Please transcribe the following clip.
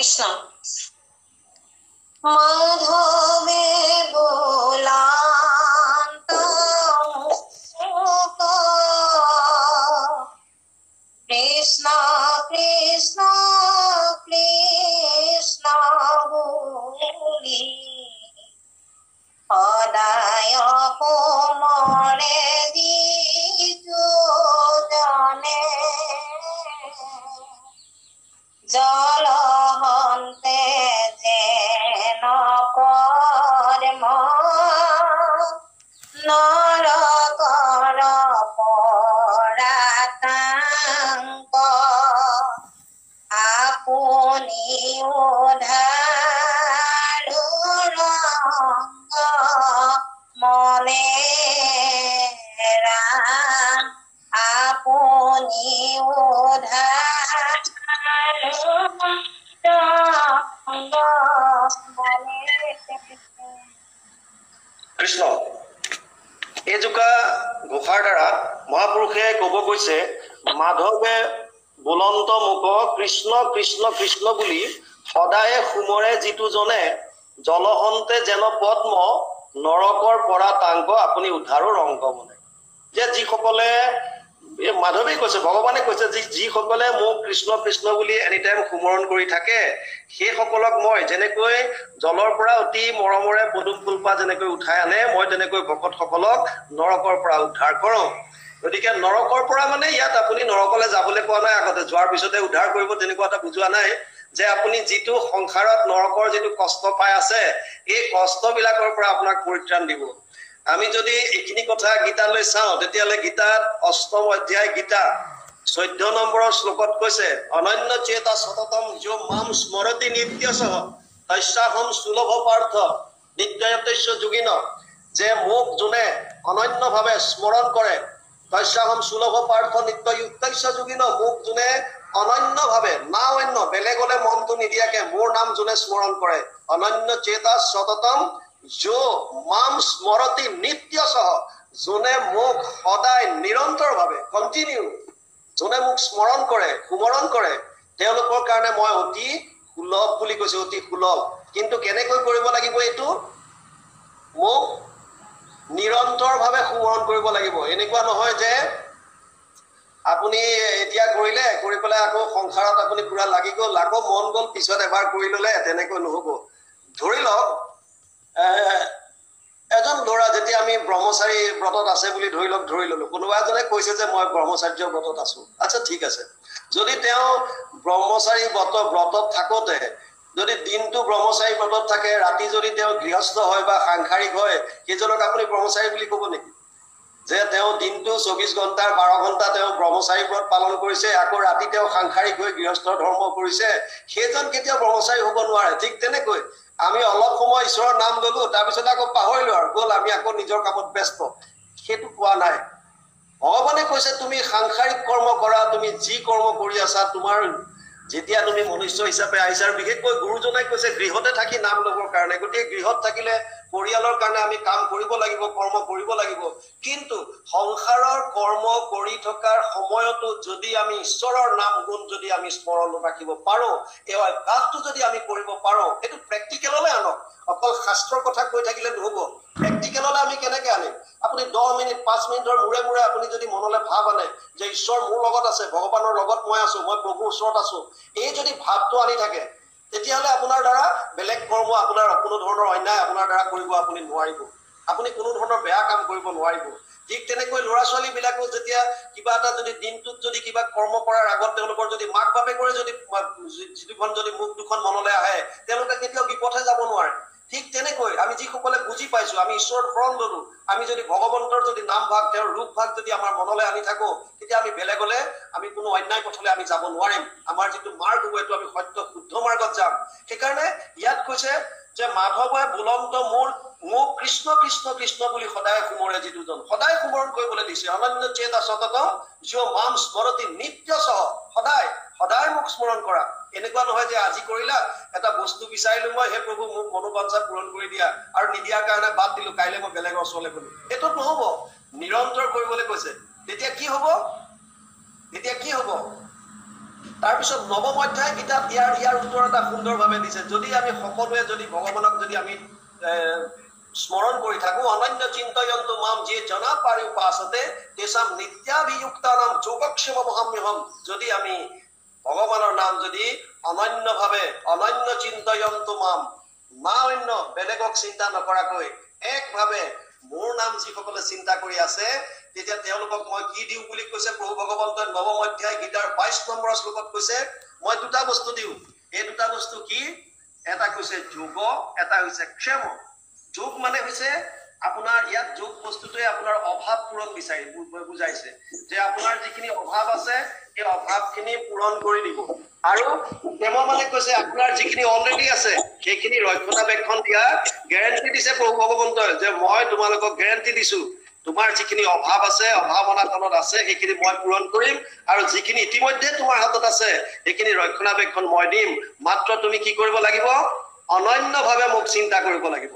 কৃষ্ণ মাধবে বোলান্ত কৃষ্ণ কৃষ্ণ কৃষ্ণ বুলি সদায় কোমৰে যিটো জনে জলহন্তে যেন কৰ্ম নৰকৰ পৰাতাংক আপুনি উদ্ধাৰো ৰংগ মনে ৰাম আপুনি কৃষ্ণ এই জোকা ঘোষাৰ দ্বাৰা মহাপুৰুষে কব কৈছে মাধৱে বুলন্ত মুখ কৃষ্ণ কৃষ্ণ কৃষ্ণ বুলি সদায়ে সুমৰে যিটো জনে জলহন্তে যেন পদ্ম নৰকৰ পৰা তাংক আপুনি উদ্ধাৰো ৰংগ মনে যে যিসকলে মাধৱে কৈছে ভগৱানে কৈছে যিসকলে মোক কৃষ্ণ কৃষ্ণ বুলি এনি টাইম সুমৰণ কৰি থাকে সেইসকলক মই যেনেকৈ জলৰ পৰা অতি মৰমৰে পদুম ফুলপা যেনেকৈ উঠাই আনে মই তেনেকৈ ভকতসকলক নৰকৰ পৰা উদ্ধাৰ কৰোঁ গতিকে নৰকৰ পৰা মানে ইয়াত আপুনি নৰকলৈ যাবলৈ কোৱা নাই আগতে যোৱাৰ পিছতে উদ্ধাৰ কৰিব তেনেকুৱা এটা বুজোৱা নাই যে আপুনি যিটো সংসাৰত নৰকৰ যিটো কষ্ট পাই আছে এই কষ্টবিলাকৰ পৰা আপোনাক পৰিত্ৰাণ দিব আমি যদি এইখিনি কথা গীতালৈ চাওঁ তেতিয়ালে গীতাত অষ্টম অধ্যায় গীতা 14 নম্বৰৰ শ্লোকত কৈছে অনন্য চেতা সততম যো মাম স্মৰতি নিত্যসহ তস্যাহম সুলভ পাৰ্থ নিত্যয়তস্য যোগিন যে মোক যোনে অনন্যভাৱে স্মৰণ কৰে তস্যাহম সুলভ পাৰ্থ নিত্যয়ুক্তস্য যোগিন মোক যোনে অনন্যভাৱে না অন্য বেলেগলে মনটো নিদিয়াকে মোৰ নাম যোনে স্মৰণ কৰে অনন্য চেতা সততম जो माम स्मरति नित्यसह जोने मुख सदाय निरंतर भावे कंटिन्यू जोने मुख स्मरण करे सुमरण करे तेलोকৰ কাৰণে মই অতি সুলভ বুলি কৈছে অতি সুলভ কিন্তু কেনেকৈ কৰিব লাগিব এটো মুখ নিৰন্তৰ ভাৱে সুমৰণ কৰিব লাগিব এনেকুৱা নহয় যে আপুনি এতিয়া কৰিলে কৰি পেলাই আকৌ সংসাৰত আপুনি পুৰা লাগি গল আকৌ মন গল পিছত এবাৰ কৰি ললে তেনেকৈ নহব ধৰি লওক এজন ল'ৰা যেতিয়া আমি ব্ৰহ্মচাৰী ব্ৰতত আছে বুলি ধৰি ললো কোনোবা এজনে কৈছে যে মই ব্ৰহ্মচাৰ্য ব্ৰতত আছো আচ্ছা ঠিক আছে যদি তেওঁ ব্ৰহ্মচাৰী ব্ৰতত থাকোতে যদি দিনটো ব্ৰহ্মচাৰী ব্ৰতত থাকে ৰাতি যদি তেওঁ গৃহস্থ হয় বা সাংসাৰিক হয় সেইজনক আপুনি ব্ৰহ্মচাৰী বুলি ক'ব নেকি যে তেওঁ দিনটো 24 ঘণ্টাৰ 12 ঘণ্টা তেওঁ ব্ৰহ্মচাৰী ব্ৰত পালন কৰিছে আকৌ ৰাতি তেওঁ সাংসাৰিক হৈ গৃহস্থ ধৰ্ম কৰিছে সেইজন কেতিয়া ব্ৰহ্মচাৰী হ'ব নোৱাৰে ঠিক তেনেকৈ আমি অলপ সময় ঈশ্বৰৰ নাম ললো তাৰ পিছত আকৌ পাহৰিলো আৰু গল আমি আকৌ নিজৰ কামত ব্যস্ত হেতু কোৱা নাই ভগৱানে কৈছে তুমি সাংসাৰিক কৰ্ম কৰা তুমি যি কৰ্ম কৰি আছা তোমাৰ যেতিয়া তুমি মনুষ্য হিচাপে আইছাৰ বিশেষকৈ গুৰুজনাই কৈছে গৃহতে থাকি নাম লবৰ কাৰণে গতি গৃহত থাকিলে পৰিয়ালৰ কাৰণে আমি কাম কৰিব লাগিব কৰ্ম কৰিব লাগিব কিন্তু সংসাৰৰ কৰ্ম কৰি থকাৰ সময়তো যদি আমি ঈশ্বৰৰ নাম গুণ যদি আমি স্মৰণ ৰাখিব পাৰো এই অভ্যাসটো যদি আমি কৰিব পাৰো এটো প্ৰ্যাকটিকেললৈ আনক অকল শাস্ত্ৰৰ কথা কৈ থাকিলে নহব প্ৰ্যাকটিকেললৈ আমি কেনেকৈ আনিম আপুনি 10 মিনিট 5 মিনিটৰ মূৰে মূৰে আপুনি যদি মনলৈ ভাব আনে যে ঈশ্বৰ মোৰ লগত আছে ভগৱানৰ লগত মই আছো মই প্ৰভুৰ ওচৰত আছো এই যদি ভাবটো আনি থাকে তেতিয়াহলে আপোনাৰ দ্বাৰা বেলেগ কৰ্ম আপোনাৰ কোনো ধৰণৰ অন্যায় আপোনাৰ দ্বাৰা কৰিব আপুনি নোৱাৰিব আপুনি কোনো ধৰণৰ বেয়া কাম কৰিব নোৱাৰিব ঠিক তেনেকৈ ল'ৰা ছোৱালী বিলাকো যেতিয়া কিবা এটা যদি দিনটোত যদি কিবা কৰ্ম কৰাৰ আগত তেওঁলোকৰ যদি মাক বাপে কৰে যদি যিখন যদি মুখ দুখন মনলৈ আহে তেওঁলোকে কেতিয়াও বিপথে যাব নোৱাৰে ঠিক তেনেকৈ আমি যিসকলে বুজি পাইছো আমি ঈশ্বৰৰ শৰণ ললো আমি যদি ভগৱন্তৰ যদি নাম ভাগ তেওঁৰ ৰূপ ভাগ যদি আমাৰ মনলৈ আনি থাকো তেতিয়া আমি বেলেগলে আমি কোনো অন্যায় পথলৈ আমি যাব নোৱাৰিম আমাৰ যিটো মাৰ্গ হয়তো আমি সত্য শুদ্ধ মাৰ্গত যাম সেইকাৰণে ইয়াত কৈছে যে মাধৱে বুলন্ত মোক কৃষ্ণ কৃষ্ণ কৃষ্ণ বুলি সদায় সুমৰে যিটো জন সদায় সুমৰণ কৰিবলৈ দিছে অনন্য চেতা সততম যো মাম স্মৰতি নিত্যসহ সদায় সদায় মোক স্মৰণ কৰা এনেকুৱা নহয় যে আজি কৰিলা এটা বস্তু বিচাৰিলো মই হে প্ৰভু মোক মনোবাঞ্ছা পূৰণ কৰি দিয়া আৰু নিদিয়াৰ কাৰণে বাদ দিলো কাইলে মই বেলেগৰ ওচৰলৈ গলো এটো নহব নিৰন্তৰ কৰিবলৈ কৈছে তেতিয়া কি হ'ব তাৰপিছত নৱম অধ্যায় গীতাত ইয়াৰ উত্তৰ এটা সুন্দৰভাৱে দিছে। যদি আমি সকলোৱে যদি ভগৱানক যদি আমি স্মৰণ কৰি থাকো, অনন্য চিন্তয়ন্তু মাম যে জনা পাৰি উপাসতে তেসাম নিত্যাভিযুক্তানাম যোগক্ষেমমহম্যহম। যদি আমি ভগৱানৰ নাম যদি অনন্যভাৱে অনন্য চিন্তয়ন্তু মাম, মা অন্য বেলেগক চিন্তা নকৰাকৈ একভাৱে মোৰ নাম যিসকলে চিন্তা কৰি আছে, তেতিয়া তেওঁলোকক মই কি দিওঁ বুলি কৈছে প্ৰভু ভগৱন্তই নৱম অধ্যায় গীতাৰ 22 নম্বৰ শ্লোকত কৈছে, মই দুটা বস্তু দিওঁ। এই দুটা বস্তু কি? এটা কৈছে যোগ, এটা হৈছে ক্ষেম। যোগ মানে হৈছে আপোনাৰ ইয়াত যোগ বস্তুটোৱে আপোনাৰ অভাৱ পূৰণ বুজাইছে, যে আপোনাৰ যিখিনি অভাৱ আছে সেই অভাৱখিনি পূৰণ কৰি দিব। আৰু ক্ষেম মানে কৈছে আপোনাৰ যিখিনি অলৰেডি আছে সেইখিনি ৰক্ষণাবেক্ষণ দিয়া গেৰেণ্টি দিছে প্ৰভু ভগৱন্তই, যে মই তোমালোকক গেৰেণ্টি দিছো তোমাৰ যিখিনি অভাৱ আছে, অভাৱ অনাটনত আছে, সেইখিনি মই পূৰণ কৰিম। আৰু যিখিনি ইতিমধ্যে তোমাৰ হাতত আছে সেইখিনি ৰক্ষণাবেক্ষণ মই দিম। মাত্ৰ তুমি কি কৰিব লাগিব? অনন্যভাৱে মোক চিন্তা কৰিব লাগিব।